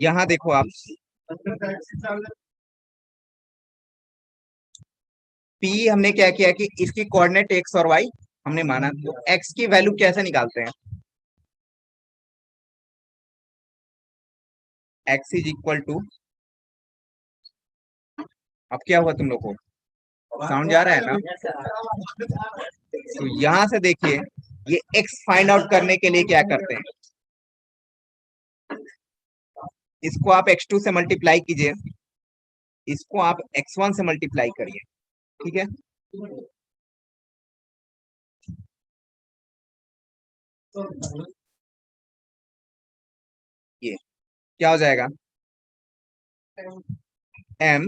यहाँ देखो आप, पी हमने क्या किया कि इसकी कोऑर्डिनेट एक्स और वाई हमने माना, तो एक्स की वैल्यू कैसे निकालते हैं? एक्स इज इक्वल टू, अब क्या हुआ तुम लोग को, साउंड जा रहा है ना? तो यहां से देखिए, ये एक्स फाइंड आउट करने के लिए क्या करते हैं, इसको आप x2 से मल्टीप्लाई कीजिए, इसको आप x1 से मल्टीप्लाई करिए, ठीक है? ये क्या हो जाएगा, m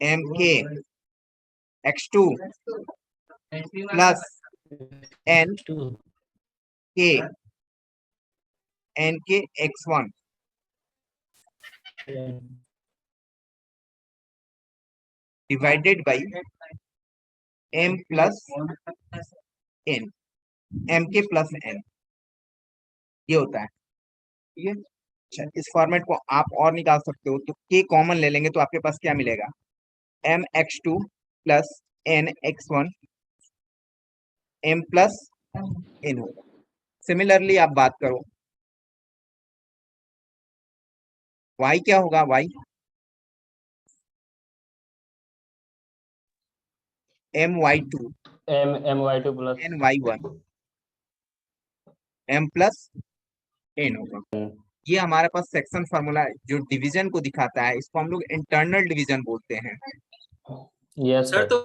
m के x2 प्लस n के n के x1 divided by m plus n, m के प्लस n, ये होता है, ठीक है? अच्छा, इस फॉर्मेट को आप और निकाल सकते हो, तो k कॉमन ले लेंगे तो आपके पास क्या मिलेगा, m x2 plus n x1 m plus n होगा। सिमिलरली आप बात करो, y क्या होगा, y my2 my2 plus ny1 m plus n होगा। ये हमारे पास सेक्शन फार्मूला है जो डिवीजन को दिखाता है, इसको हम लोग इंटरनल डिवीजन बोलते हैं। यस सर, तो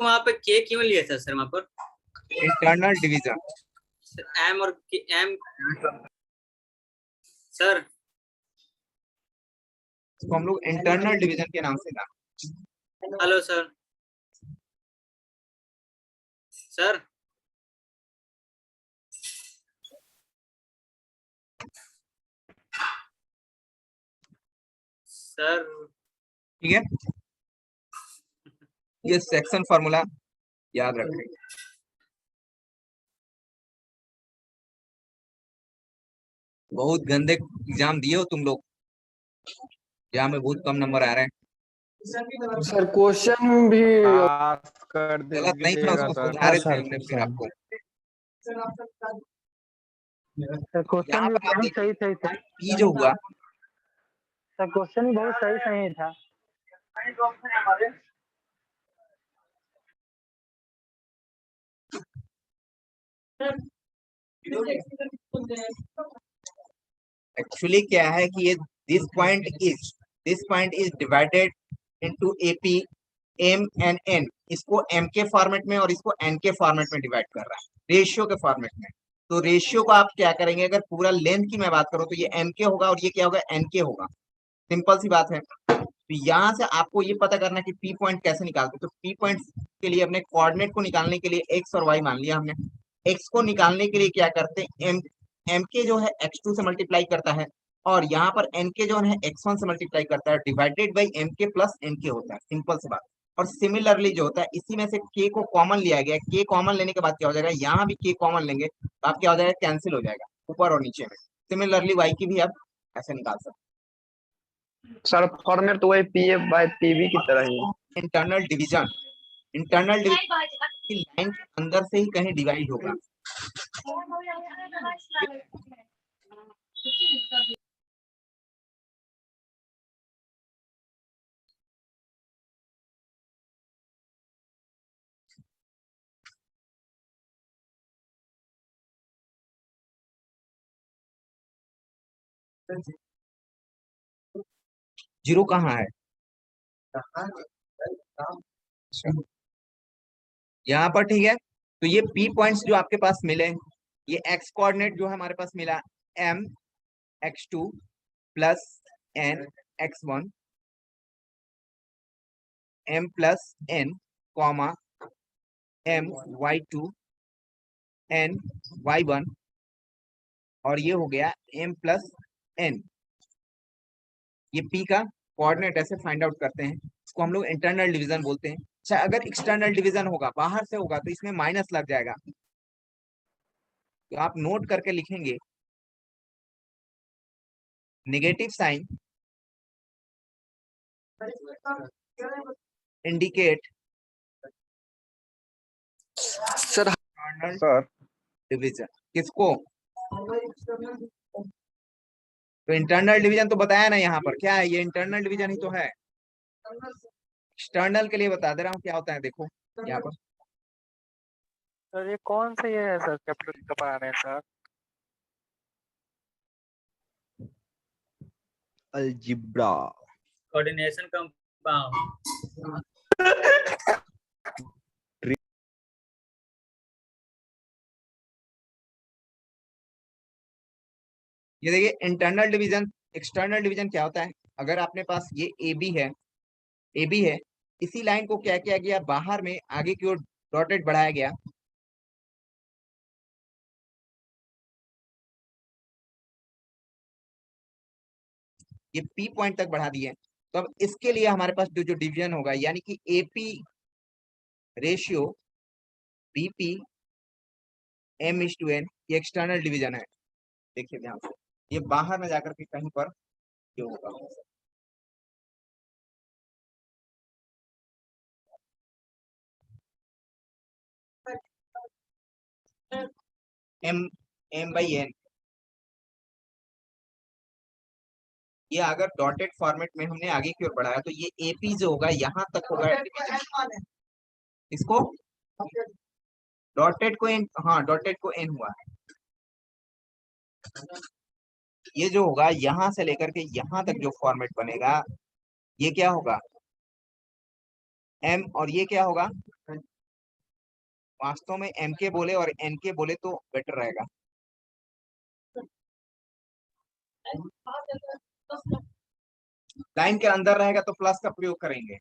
वहां पे के क्यों लिया था सर वहां पर? इंटरनल डिवीजन, एम और एम सर, इसको हम लोग इंटरनल डिवीजन के नाम से ना। हेलो सर, सर सर ठीक है, ये सेक्शन फार्मूला याद रखें। बहुत गंदे एग्जाम दिए हो तुम लोग, एग्जाम में बहुत कम नंबर आ रहे हैं। सर क्वेश्चन भी पास कर गलत नहीं था, दीजिएगा उसको सर। सुधारे थे सर, हमने फिर सर। आपको। सर क्वेश्चन यहाँ भी पर आप बहुत देखिए, सही था। P जो हुआ, सर क्वेश्चन भी बहुत सही था। एक्चुअली क्या है कि ये this point is divided into AP M and N, इसको M के फॉर्मेट में और इसको N के फॉर्मेट में डिवाइड कर रहा है, रेशियो के फॉर्मेट में। तो रेशियो को आप क्या करेंगे, अगर पूरा लेंथ की मैं बात करूं तो ये M के होगा और ये क्या होगा, N के होगा। सिंपल सी बात है। तो यहाँ से आपको ये पता करना है कि P पॉइंट कैसे निकालते हैं। तो P पॉइंट के लिए अपने कोऑर्डिनेट को निकालने के लिए x और y मान लिया हमने। x को निकालने के लिए क्या करते हैं, m के जो है x2 से मल्टीप्लाई करता है और यहाँ पर n के जो है x1 से मल्टीप्लाई करता है, डिवाइडेड बाई m के प्लस n के होता है, सिंपल सी बात। और सिमिलरली जो होता है, इसी में से k को कॉमन लिया गया, k कॉमन लेने के बाद क्या हो जाएगा, यहाँ भी k कॉमन लेंगे तो आप क्या हो जाएगा, कैंसिल हो जाएगा ऊपर और नीचे में। सिमिलरली y की भी आप ऐसे निकाल सकते सर फॉर्मेट तो वही PF/PB की तरह ही है। हैं। इंटरनल डिवीजन की लाइन के अंदर से ही कहीं डिवाइड होगा। जीरो कहाँ है, यहाँ पर, ठीक है? तो ये P पॉइंट्स जो आपके पास मिले, ये x कोऑर्डिनेट जो है हमारे पास मिला, m x2 plus n x1 m plus n comma m y2 n y1, और ये हो गया m प्लस n। ये पी का कोऑर्डिनेट ऐसे फाइंड आउट करते हैं, इसको हम लोग इंटरनल डिवीजन बोलते हैं। अच्छा, अगर एक्सटर्नल डिवीजन होगा, बाहर से होगा, तो इसमें माइनस लग जाएगा, तो आप नोट करके लिखेंगे negative sign indicate sir external sir division. किसको? तो इंटरनल डिवीजन तो बताया ना, यहाँ पर क्या है, ये इंटरनल डिवीजन ही तो है। एक्सटर्नल के लिए बता दे रहा हूँ क्या होता है, देखो यहाँ पर। सर ये कौन सा ये है सर चैप्टर का पढ़ा रहे हैं सर? अलजिब्रा। Coordination compound. ये देखिए इंटरनल डिवीजन, एक्सटर्नल डिवीजन क्या होता है, अगर आपने पास ये ए बी है, ए बी है, इसी लाइन को क्या किया गया, बाहर में आगे की ओर डॉटेड बढ़ाया गया, ये पी पॉइंट तक बढ़ा दिए। तो अब इसके लिए हमारे पास जो जो डिवीजन होगा, यानी कि AP ratio BP m is to n, ये एक्सटर्नल डिवीजन है। देखिए ध्यान से, ये बाहर में जाकर के कहीं पर ये होगा, एम एम बाई एन। ये अगर डॉटेड फॉर्मेट में हमने आगे की ओर बढ़ाया, तो ये एपी जो होगा यहाँ तक होगा डिवीजन। इसको डॉटेड को एन, हाँ डॉटेड को एन हुआ, ये जो होगा यहाँ से लेकर के यहाँ तक जो फॉर्मेट बनेगा, ये क्या होगा एम, और ये क्या होगा, वास्तव में एम के बोले और एन के बोले तो बेटर रहेगा। लाइन के अंदर रहेगा तो प्लस का प्रयोग करेंगे,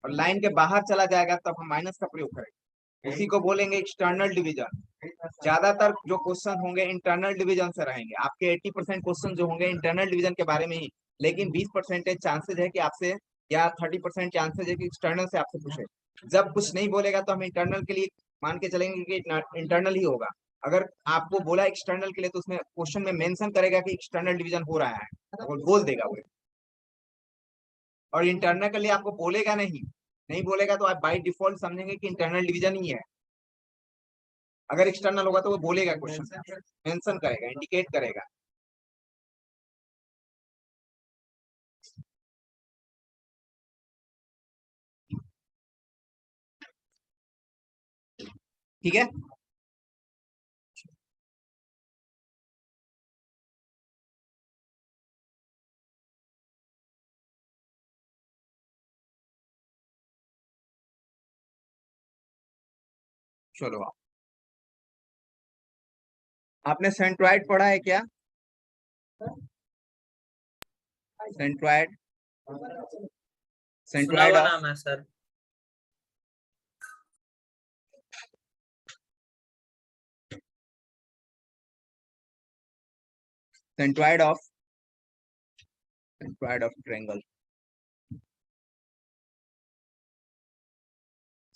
और लाइन के बाहर चला जाएगा तब हम माइनस का प्रयोग करेंगे, उसी को बोलेंगे एक्सटर्नल डिवीजन। ज्यादातर जो क्वेश्चन होंगे इंटरनल डिवीजन से रहेंगे, आपके 80% क्वेश्चन जो होंगे इंटरनल डिवीजन के बारे में ही, लेकिन 20% चांसेज है कि आपसे, या 30% चांसेज है कि एक्सटर्नल से आपसे पूछे। जब कुछ नहीं बोलेगा तो हम इंटरनल के लिए मान के चलेंगे कि इंटरनल ही होगा। अगर आपको बोला एक्सटर्नल के लिए, तो उसमें क्वेश्चन में मेंशन करेगा कि एक्सटर्नल डिवीजन हो रहा है, वो बोल देगा वो। और इंटरनल के लिए आपको बोलेगा नहीं, नहीं बोलेगा तो आप बाय डिफॉल्ट समझेंगे कि इंटरनल डिवीजन ही है। अगर एक्सटर्नल होगा तो वो बोलेगा, क्वेश्चन मेंशन करेगा, इंडिकेट करेगा। ठीक है, चलो आपने सेंट्रॉइड पढ़ा है क्या? सेंट्रॉइड, सुना सेंट्रॉइड हुआ ऑफ, नाम है sir. Centroid of, centroid of triangle,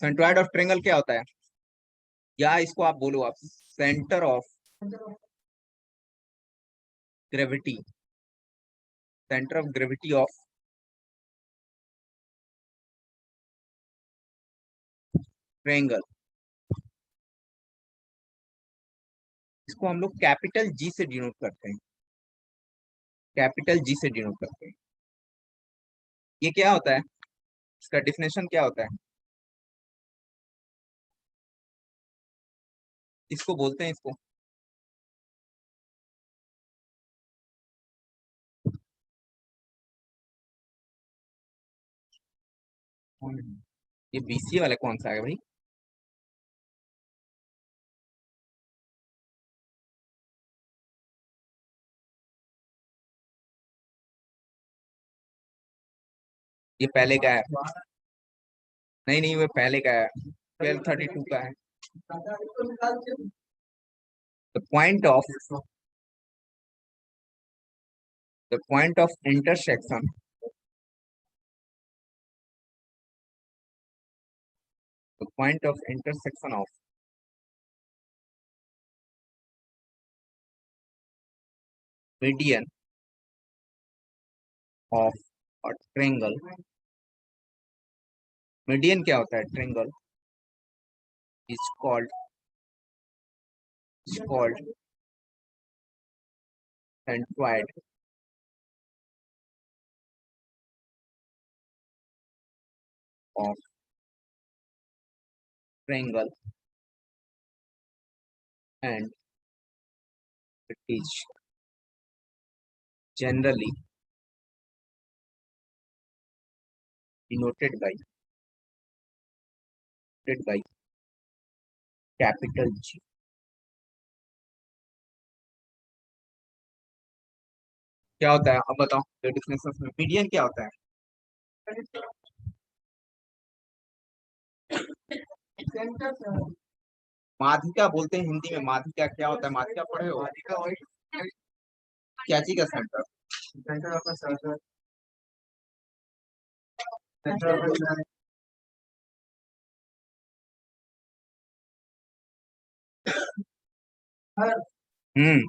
centroid of triangle क्या होता है, या इसको आप बोलो, आप centre of gravity, centre of gravity of triangle, इसको हम लोग कैपिटल जी से डिनोट करते हैं, कैपिटल जी से डिनोट करते हैं। ये क्या होता है, इसका डिफिनेशन क्या होता है, इसको बोलते हैं, इसको ये बीसीए वाला कौन सा है भाई? ये पहले का है, नहीं नहीं, वो पहले का है, 1232 का है। The point of, the point of intersection the point of intersection of median of a triangle. Median क्या होता है? Triangle is called centroid of triangle and it is generally denoted by capital G. क्या होता है अब बताओ? Definition में median क्या होता है? माध्यिका बोलते हैं हिंदी में। माध्यिका क्या होता है? माध्यिका पढ़े हो? क्या चीज का centre? Centre of circle. Hmm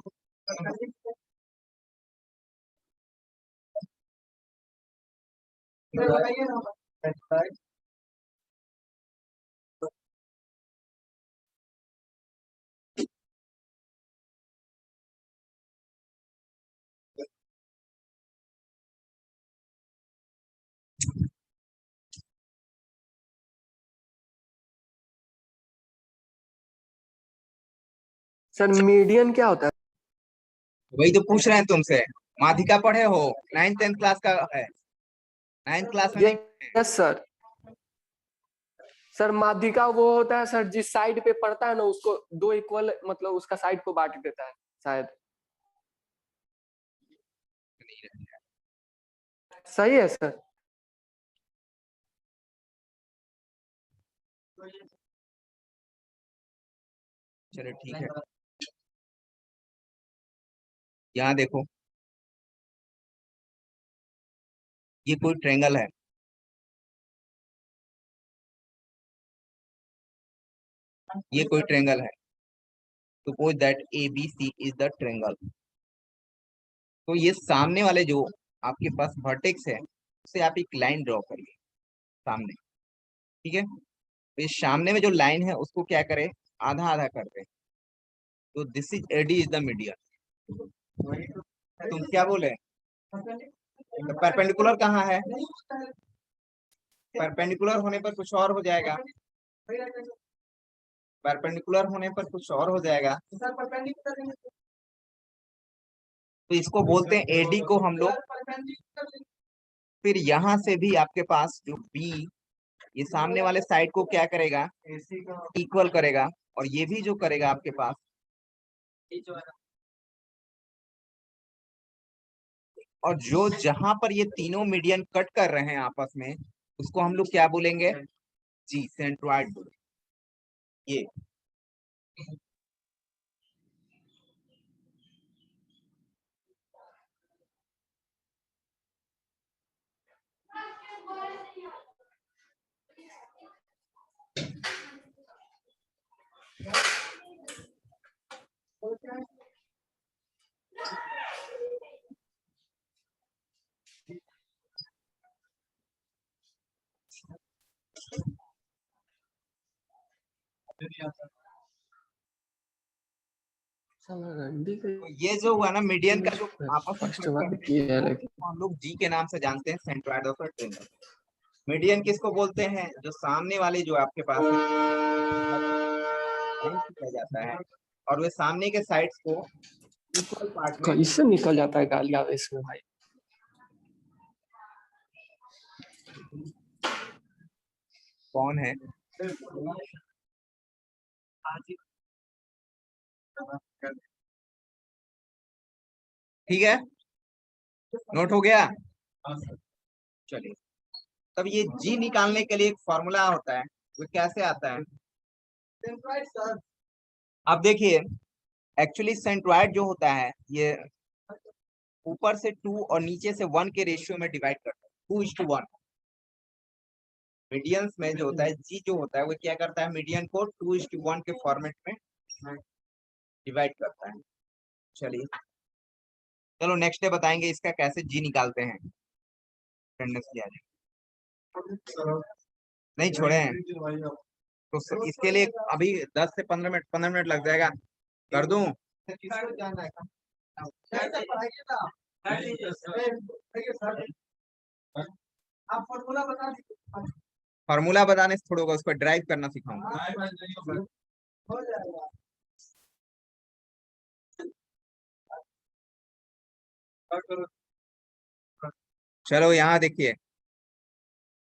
sir median क्या होता है? वही तो पूछ रहे हैं तुमसे। माध्यिका पढ़े हो? 9th 10th क्लास का है। 9th क्लास में नहीं? Yes sir. सर माध्यिका वो होता है सर जिस साइड पे पड़ता है ना उसको दो इक्वल मतलब उसका साइड को बांट देता है शायद। सही है सर। चलो ठीक है। यहाँ देखो, ये कोई ट्रायंगल है। ये कोई ट्रायंगल है। Suppose that ABC is the triangle. तो ये सामने वाले जो आपके पास वर्टेक्स है उससे आप एक लाइन ड्रॉ करिए सामने। ठीक है? तो ये सामने में जो लाइन है उसको क्या करें? आधा आधा कर दें। तो this is AD is the median. तुम क्या बोले? तो परपेंडिकुलर कहाँ है? परपेंडिकुलर होने पर कुछ और हो जाएगा। परपेंडिकुलर होने पर कुछ और हो जाएगा। तो इसको बोलते हैं AD को हम लोग। फिर यहाँ से भी आपके पास जो B ये सामने वाले साइड को क्या करेगा? इक्वल करेगा। और ये भी जो करेगा आपके पास और जो जहां पर ये तीनों मीडियन कट कर रहे हैं आपस में उसको हम लोग क्या बोलेंगे? जी, सेंट्रॉइड बोलेंगे। ये तो ये जो हुआ ना मीडियन का जो आपस में फर्स्ट कट बार कर रहे किया है हैं लेकिन उसको हम लोग जी के नाम से जानते हैं, centroid of a triangle. Median किसको बोलते हैं? जो सामने वाले जो आपके पास किया जाता है और वे सामने के साइड्स को इक्वल पार्ट में। कैसे निकल जाता है गालियां इसमें भाई। कौन है? ठीक है, नोट हो गया? चलिए, तब ये जी निकालने के लिए एक फॉर्मूला होता है, वो कैसे आता है? अब देखिए, एक्चुअली सेंट्रॉइड जो होता है ये ऊपर से 2 और नीचे से 1 के रेशियो में डिवाइड करता है, 2:1। मीडियंस में जो होता है जी जो होता है वो क्या करता है, मीडियन को 2:1 के फॉर्मेट में डिवाइड करता है। चलिए चलो नेक्स्ट डे बताएंगे इसका कैसे जी निकालते हैं। अटेंडेंस लिया जाए नहीं छोड़े हैं तो इसके लिए अभी 10 से 15 मिनट लग जाएगा, कर दूं? फार्मूला बताने से थोड़ा होगा, उसको ड्राइव करना सिखाऊंगा। चलो यहाँ देखिए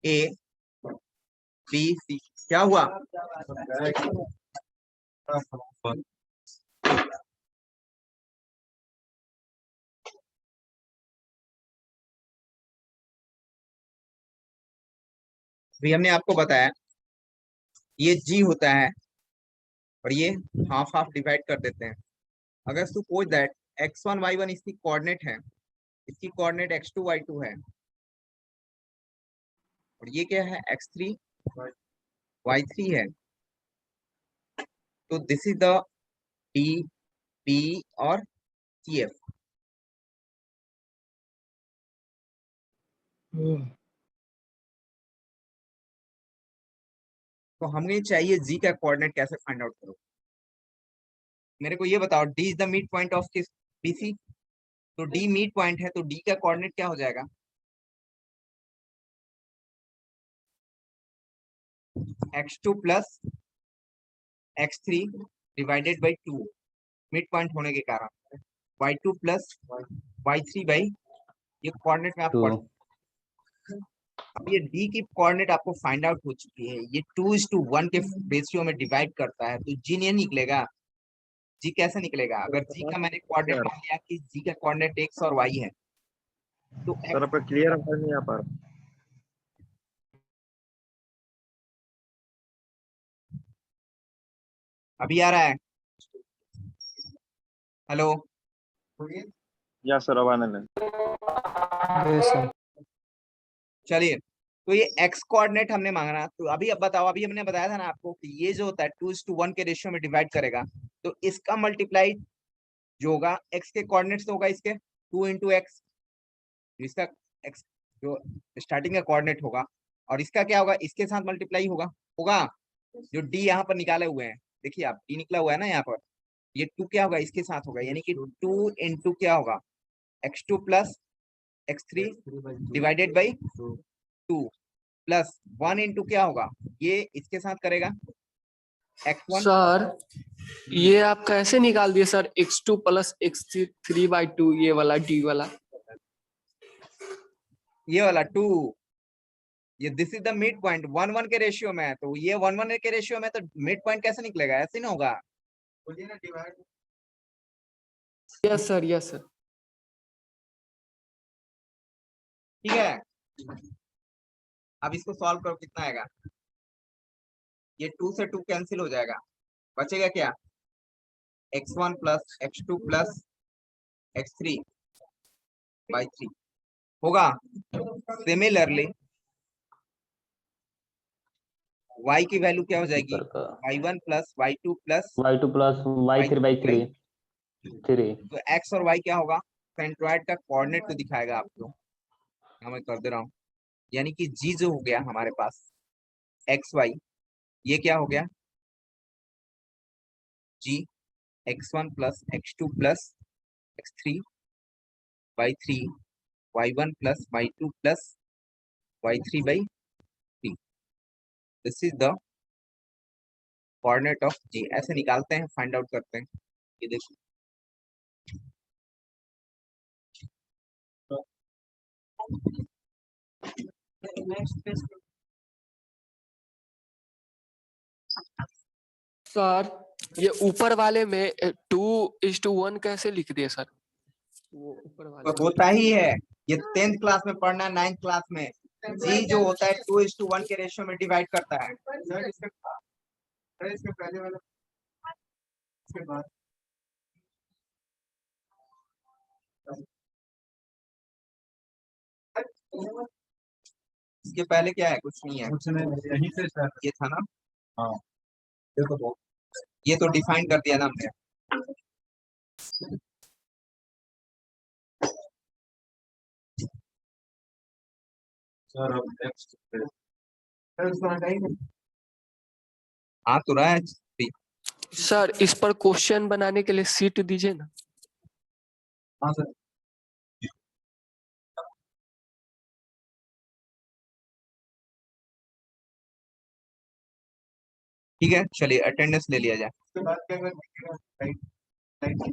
ए बी सी क्या हुआ, भी हमने आपको बताया ये जी होता है और ये हाफ हाफ डिवाइड कर देते हैं। अगर सपोज दैट x1 y1 इसकी कोऑर्डिनेट है, इसकी कोऑर्डिनेट x2 y2 है और ये क्या है x3 y3 है, तो this is the D B और सी एफ। तो हमें चाहिए जी का कोऑर्डिनेट कैसे फाइंड आउट करो। मेरे को ये बताओ D is the mid point of किस बीसी, तो डी मिड पॉइंट है तो डी का कोऑर्डिनेट क्या हो जाएगा, x2 plus x3 divided by 2 mid point होने के कारण y2 प्लस y3 बाई ये कोऑर्डिनेट में आप टू। अब ये डी की कोऑर्डिनेट आपको फाइंड आउट हो चुकी है, ये 2:1 के रेशियो में डिवाइड करता है, तो जी नहीं निकलेगा। जी कैसे निकलेगा, अगर जी का मैंने कोऑर्डिनेट मान लिया कि जी का कोऑर्डिनेट x और y है तो सर आपका क्लियर आंसर नहीं आ पा रहा। अभी आ रहा है, हेलो या सर अब आने लगे। Yes sir. चलिए तो ये x कोऑर्डिनेट हमने मांगा, तो अभी अब बताओ, अभी हमने बताया था ना आपको कि ये जो होता है 2:1 के रेशियो में डिवाइड करेगा, तो इसका मल्टीप्लाई जो होगा x के कोऑर्डिनेट से होगा इसके 2 इंटू एक्स, इसका x जो स्टार्टिंग का कोऑर्डिनेट होगा और इसका क्या होगा इसके साथ मल्टीप्लाई होगा होगा जो d यहाँ पर निकाले हुए हैं, देखिए आप d निकला हुआ है ना यहाँ पर, ये 2 क्या होगा इसके साथ होगा, यानी कि 2 इंटू क्या होगा x2 plus x3 divided by 2 plus 1 into क्या होगा ये इसके साथ करेगा x1। सर ये आप कैसे निकाल दिए सर, x2 प्लस x3/2 ये वाला d वाला। ये वाला 2, ये this is the mid point 1:1 के रेशियो में है, तो ये 1:1 के रेशियो में तो मिड पॉइंट कैसे निकलेगा, ऐसे नहीं होगा। Yes sir yes sir. ठीक है अब इसको सॉल्व करो, कितना आएगा, ये 2 से 2 कैंसिल हो जाएगा, बचेगा क्या x1 plus x2 plus x3 by 3 होगा। सिमिलरली y की वैल्यू क्या हो जाएगी y1 plus y2 plus y2 plus y3/3 3। तो x और y क्या होगा, सेंट्रॉइड का कोऑर्डिनेट को दिखाएगा आपको, मैं कर दे रहा हूँ, यानी कि g जो हो गया हमारे पास x y, ये क्या हो गया g x1 plus x2 plus x3 by 3 y1 plus y2 plus y3 by 3, this is the coordinate of g। ऐसे निकालते हैं, फाइंड आउट करते हैं, ये देखो सर ये ऊपर वाले में 2:1 कैसे लिख दिए सर, वो ऊपर वाले तो होता ही है, ये 10th क्लास में पढ़ना है, 9th क्लास में जी जो होता है 2:1 के रेशियो में डिवाइड करता है। इसके पहले वाला इसके बाद इसके पहले क्या है? कुछ नहीं है। कुछ नहीं, यहीं से सर। ये था ना, हाँ देखो तो ये तो डिफाइन कर दिया ना हमने। सर अब नेक्स्ट हाँ तो रहा है। सर इस पर क्वेश्चन बनाने के लिए सीट दीजिए ना। हाँ सर। ठीक है, चलिए अटेंडेंस ले लिया जाए। उसके बाद क्या करेंगे?